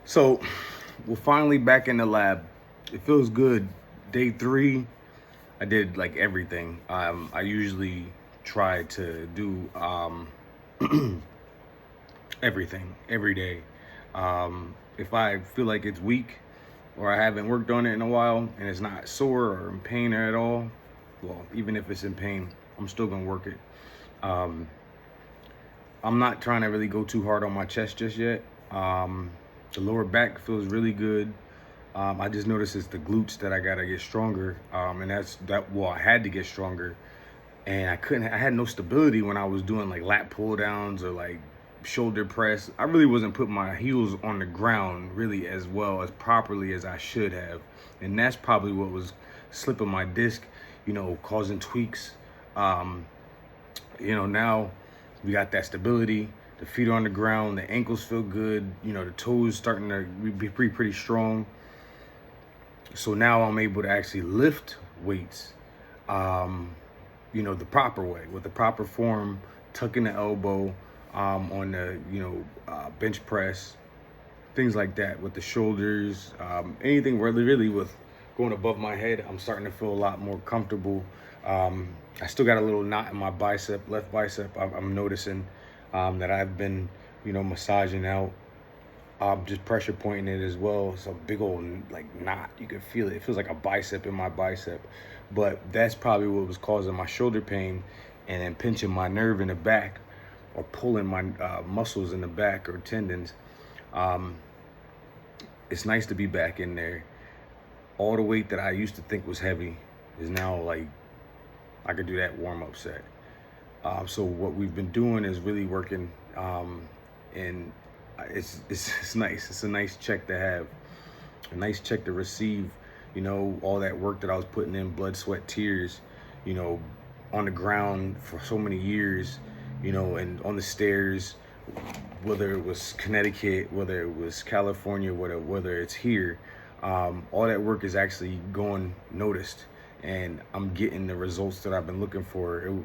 So we're finally back in the lab. It feels good. Day 3, I did like everything. I usually try to do everything every day. If I feel like it's weak or I haven't worked on it in a while and it's not sore or in pain at all, well, even if it's in pain, I'm still gonna work it. Um, I'm not trying to really go too hard on my chest just yet. The lower back feels really good. I just noticed it's the glutes that I gotta get stronger, and that's that. Well, I had to get stronger, and I couldn't. I had no stability when I was doing like lat pull downs or like shoulder press. I really wasn't putting my heels on the ground really as well as properly as I should have, and that's probably what was slipping my disc, causing tweaks. Um, now we got that stability. The feet are on the ground, the ankles feel good. The toes starting to be pretty strong. So now I'm able to actually lift weights, the proper way, with the proper form, tucking the elbow on the, bench press, things like that, with the shoulders, anything really with going above my head. I'm starting to feel a lot more comfortable. I still got a little knot in my bicep, left bicep. I'm noticing that I've been, massaging out. Just pressure pointing it as well. It's a big old like knot. You can feel it. It feels like a bicep in my bicep. But that's probably what was causing my shoulder pain and then pinching my nerve in the back or pulling my muscles in the back or tendons. It's nice to be back in there. All the weight that I used to think was heavy is now like I could do that warm-up set. So what we've been doing is really working, and it's nice. It's a nice check to have, a nice check to receive. All that work that I was putting in, blood, sweat, tears, on the ground for so many years, and on the stairs, whether it was Connecticut, whether it was California, whether it's here, all that work is actually going noticed. And I'm getting the results that I've been looking for.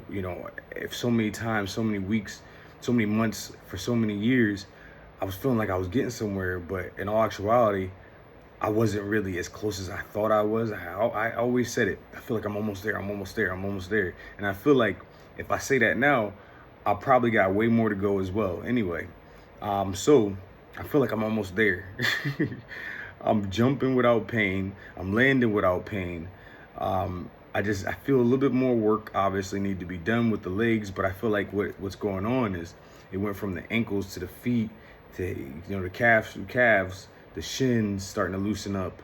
If so many times, so many weeks, so many months, for so many years, I was feeling like I was getting somewhere, but in all actuality, I wasn't really as close as I thought I was. I always said it. I feel like I'm almost there. I'm almost there. I'm almost there. And I feel like if I say that now, I probably got way more to go as well. Anyway, so I feel like I'm almost there. I'm jumping without pain. I'm landing without pain. I feel a little bit more work obviously need to be done with the legs, but I feel like what's going on is it went from the ankles to the feet to the calves, the shins starting to loosen up,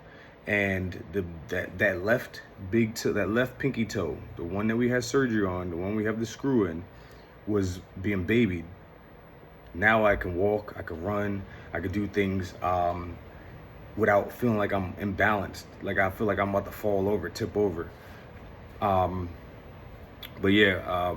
and that left that left pinky toe, the one that we had surgery on, the one we have the screw in, was being babied. Now I can walk, I can run, I can do things without feeling like I'm imbalanced. Like I feel like I'm about to fall over, tip over. But yeah,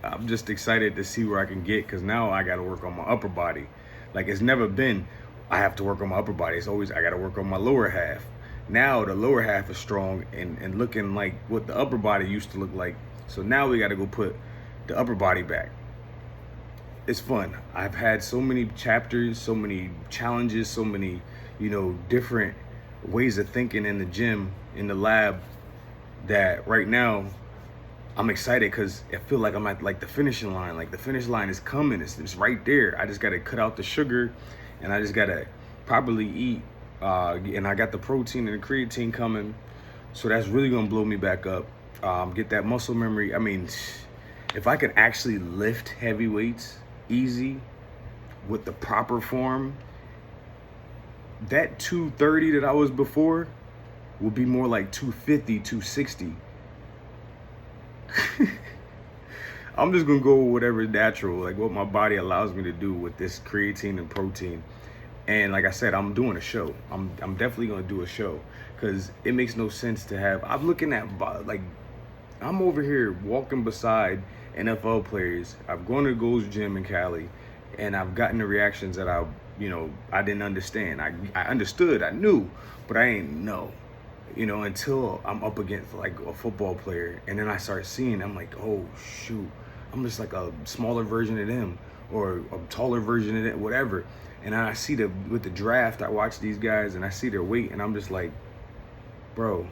I'm just excited to see where I can get, because now I got to work on my upper body. Like it's never been, I have to work on my upper body. It's always, I got to work on my lower half. Now the lower half is strong and looking like what the upper body used to look like. So now we got to go put the upper body back. It's fun. I've had so many chapters, so many challenges, so many, different ways of thinking in the gym, in the lab, that right now I'm excited because I feel like I'm at like the finishing line. Like the finish line is coming. It's right there. I just got to cut out the sugar and I just got to properly eat. And I got the protein and the creatine coming. So that's really going to blow me back up. Get that muscle memory. I mean, if I could actually lift heavy weights easy with the proper form, that 230 that I was before will be more like 250, 260. I'm just gonna go with whatever is natural, like what my body allows me to do with this creatine and protein. And like I said, I'm doing a show. I'm definitely gonna do a show, because it makes no sense to have. I'm looking at like I'm over here walking beside NFL players. I've gone to Gold's Gym in Cali, and I've gotten the reactions that I didn't understand. I understood, I knew, but I didn't know. Until I'm up against like a football player, and then I start seeing, I'm like, oh shoot, I'm just like a smaller version of them. or a taller version of it, whatever. And I see with the draft, I watch these guys and I see their weight, and I'm just like, bro,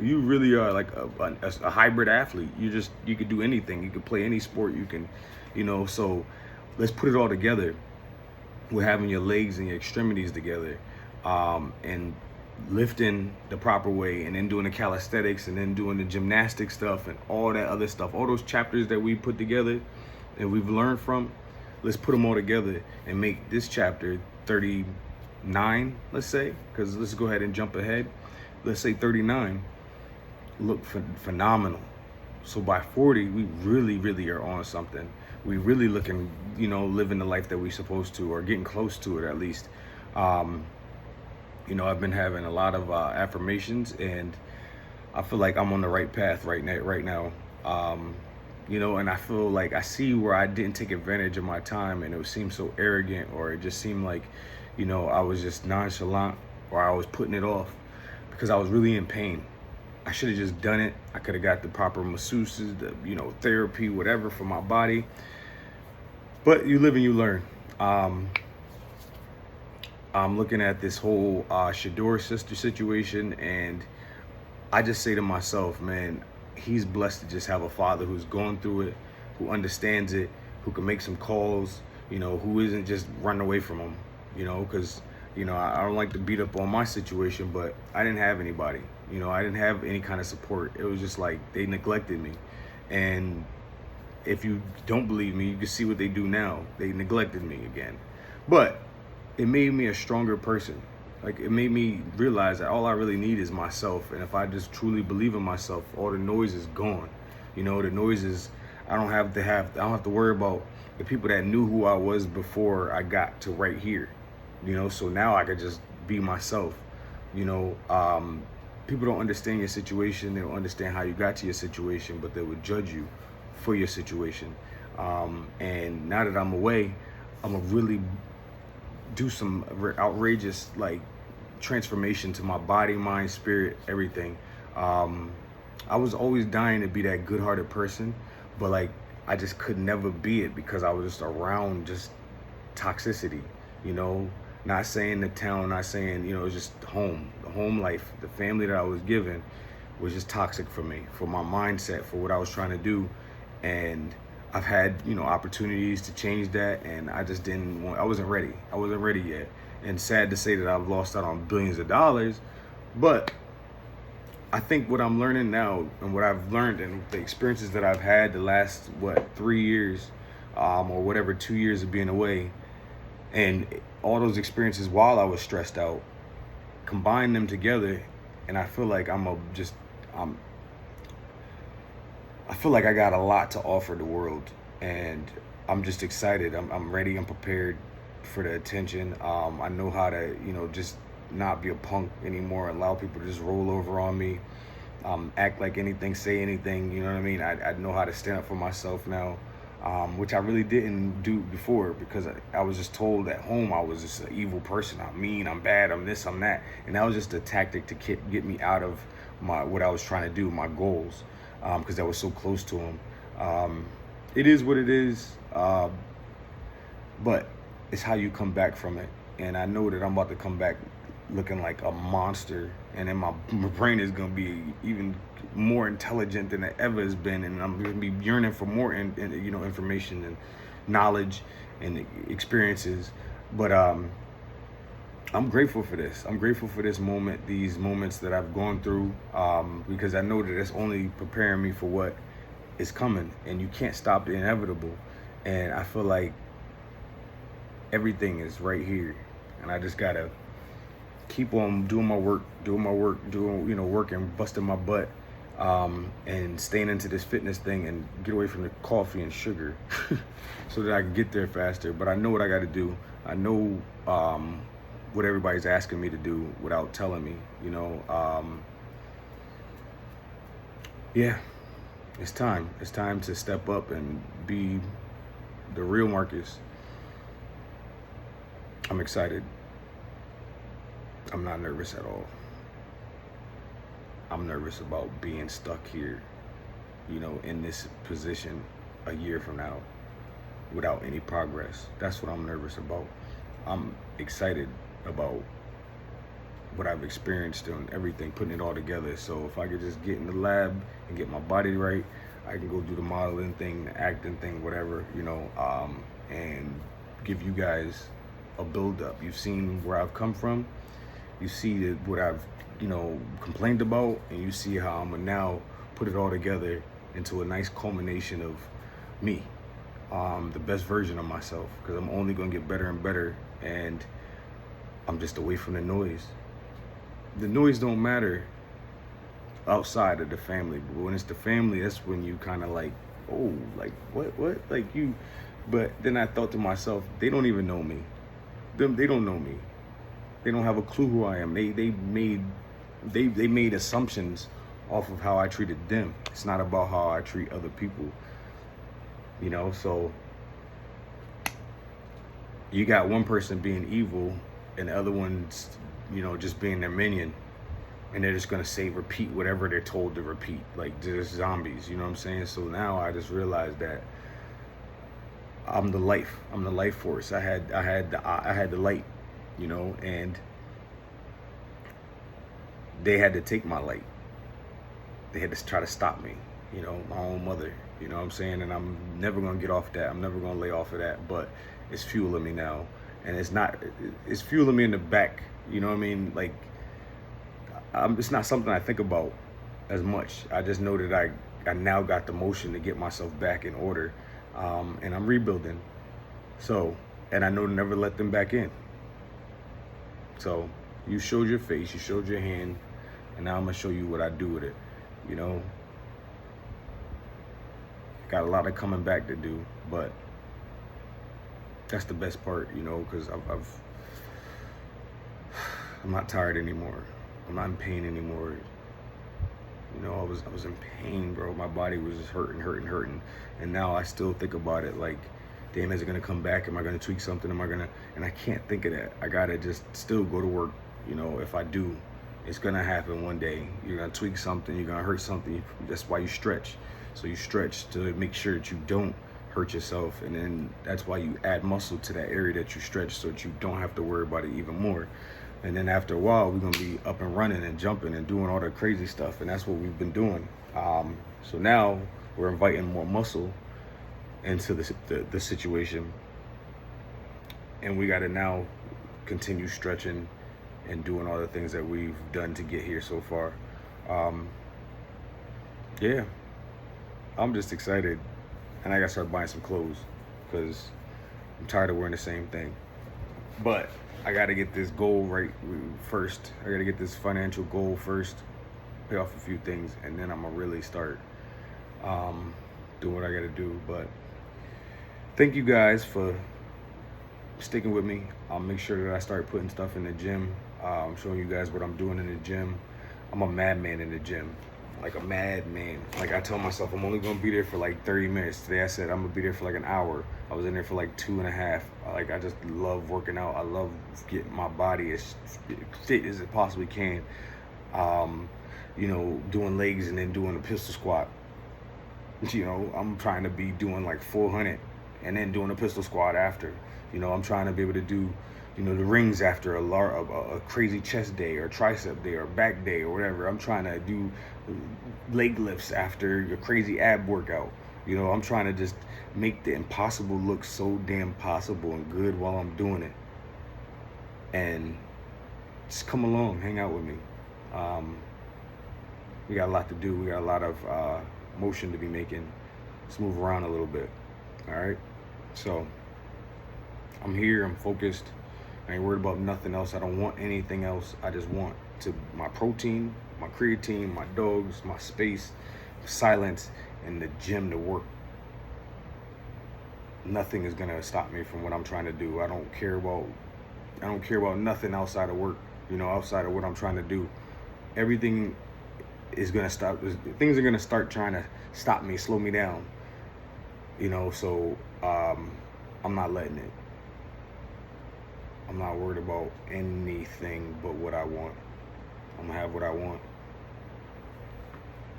you really are like a hybrid athlete. You could do anything. You could play any sport. You can, so let's put it all together with having your legs and your extremities together, and lifting the proper way, and then doing the calisthenics, and then doing the gymnastic stuff and all that other stuff. All those chapters that we put together and we've learned from, let's put them all together and make this chapter 39, let's say, because let's go ahead and jump ahead. Let's say 39 look phenomenal. So by 40, we really, really are on something. We really looking, living the life that we're supposed to, or getting close to it at least. I've been having a lot of affirmations, and I feel like I'm on the right path right now. And I feel like I see where I didn't take advantage of my time, and it seemed so arrogant, or it just seemed like, I was just nonchalant, or I was putting it off because I was really in pain. I should have just done it. I could have got the proper masseuses, the therapy, whatever for my body. But you live and you learn. I'm looking at this whole Shador sister situation, and I just say to myself, man, he's blessed to just have a father who's gone through it, who understands it, who can make some calls, who isn't just running away from him, because, I don't like to beat up on my situation, but I didn't have anybody. I didn't have any kind of support. It was just like they neglected me. And if you don't believe me, you can see what they do now. They neglected me again. But it made me a stronger person. Like, it made me realize that all I really need is myself. And if I just truly believe in myself, all the noise is gone. The noise is, I don't have to worry about the people that knew who I was before I got to right here. So now I could just be myself. People don't understand your situation. They don't understand how you got to your situation, but they would judge you for your situation. And now that I'm away, I'm gonna really do some outrageous transformation to my body, mind, spirit, everything. I was always dying to be that good-hearted person, but I just could never be it because I was just around just toxicity, not saying the town, not saying, it was just home, the home life, the family that I was given was just toxic for me, for my mindset, for what I was trying to do. And I've had, opportunities to change that, and I just I wasn't ready. I wasn't ready yet. And sad to say that I've lost out on billions of dollars, but I think what I'm learning now, and what I've learned, and the experiences that I've had the last, 3 years, or whatever, 2 years of being away, and all those experiences while I was stressed out, combine them together, and I feel like I feel like I got a lot to offer the world, and I'm just excited. I'm ready. I'm prepared for the attention. I know how to, just not be a punk anymore. Allow people to just roll over on me, act like anything, say anything. You know what I mean? I know how to stand up for myself now, which I really didn't do before, because I was just told at home I was just an evil person. I'm mean. I'm bad. I'm this. I'm that. And that was just a tactic to get me out of what I was trying to do, my goals. Because I was so close to him. It is what it is, but it's how you come back from it. And I know that I'm about to come back looking like a monster, and then my brain is going to be even more intelligent than it ever has been, and I'm going to be yearning for more information and knowledge and experiences. But I'm grateful for this. I'm grateful for this moment, these moments that I've gone through, because I know that it's only preparing me for what is coming, and you can't stop the inevitable. And I feel like everything is right here, and I just gotta keep on doing my work, working, busting my butt, and staying into this fitness thing, and get away from the coffee and sugar, so that I can get there faster. But I know what I got to do. I know what everybody's asking me to do without telling me, yeah, it's time. It's time to step up and be the real Marcus. I'm excited. I'm not nervous at all. I'm nervous about being stuck here, in this position a year from now. without any progress. That's what I'm nervous about. I'm excited about what I've experienced and everything, putting it all together. So if I could just get in the lab and get my body right, I can go do the modeling thing, the acting thing, whatever, and give you guys a build up. You've seen where I've come from. You see that what I've, complained about, and you see how I'm gonna now put it all together into a nice culmination of me, the best version of myself, because I'm only gonna get better and better, and I'm just away from the noise. The noise don't matter outside of the family, but when it's the family, that's when you kind of like, oh, like what, like you. But then I thought to myself, they don't even know me. They don't know me. They don't have a clue who I am. They made assumptions off of how I treated them. It's not about how I treat other people. So you got one person being evil and the other one's, just being their minion. And they're just gonna repeat whatever they're told to repeat, like just zombies, you know what I'm saying? So now I just realized that I'm the life. I'm the life force. I had the light, and they had to take my light. They had to try to stop me, my own mother, you know what I'm saying? And I'm never gonna get off that. I'm never gonna lay off of that, but it's fueling me now. And it's fueling me in the back, you know what I mean? Like, it's not something I think about as much. I just know that I now got the motion to get myself back in order, and I'm rebuilding. So, and I know to never let them back in. So, you showed your face, you showed your hand, and now I'm gonna show you what I do with it. Got a lot of coming back to do, but that's the best part, because I'm not tired anymore. I'm not in pain anymore. I was in pain, bro. My body was just hurting. And now I still think about it like, damn, is it gonna come back? Am I gonna tweak something? And I can't think of that. I gotta just still go to work. If I do, it's gonna happen one day. You're gonna tweak something, you're gonna hurt something. That's why you stretch. So you stretch to make sure that you don't hurt yourself. And then that's why you add muscle to that area that you stretch, so that you don't have to worry about it even more. And then after a while, we're gonna be up and running and jumping and doing all the crazy stuff. And that's what we've been doing. So now we're inviting more muscle into the situation. And we gotta now continue stretching and doing all the things that we've done to get here so far. Yeah, I'm just excited. And I gotta start buying some clothes, because I'm tired of wearing the same thing. But I gotta get this goal right first. I gotta get this financial goal first, pay off a few things, and then I'm gonna really start doing what I gotta do. But thank you guys for sticking with me. I'll make sure that I start putting stuff in the gym. I'm showing you guys what I'm doing in the gym. I'm a madman in the gym, like a madman. Like, I tell myself I'm only gonna be there for like 30 minutes. Today I said I'm gonna be there for like an hour. I was in there for like 2.5. Like, I just love working out. I love getting my body as fit as it possibly can. Doing legs and then doing a pistol squat. I'm trying to be doing like 400 and then doing a pistol squat after. I'm trying to be able to do, the rings after a crazy chest day or tricep day or back day or whatever. I'm trying to do leg lifts after your crazy ab workout. I'm trying to just make the impossible look so damn possible and good while I'm doing it. And just come along, hang out with me. We got a lot to do. We got a lot of motion to be making. Let's move around a little bit. All right. So I'm here. I'm focused. I ain't worried about nothing else. I don't want anything else. I just want my protein, my creatine, my dogs, my space, silence, and the gym to work. Nothing is gonna stop me from what I'm trying to do. I don't care about nothing outside of work. Outside of what I'm trying to do. Everything is gonna stop. Things are gonna start trying to stop me, slow me down. So I'm not letting it. I'm not worried about anything but what I want. I'm gonna have what I want.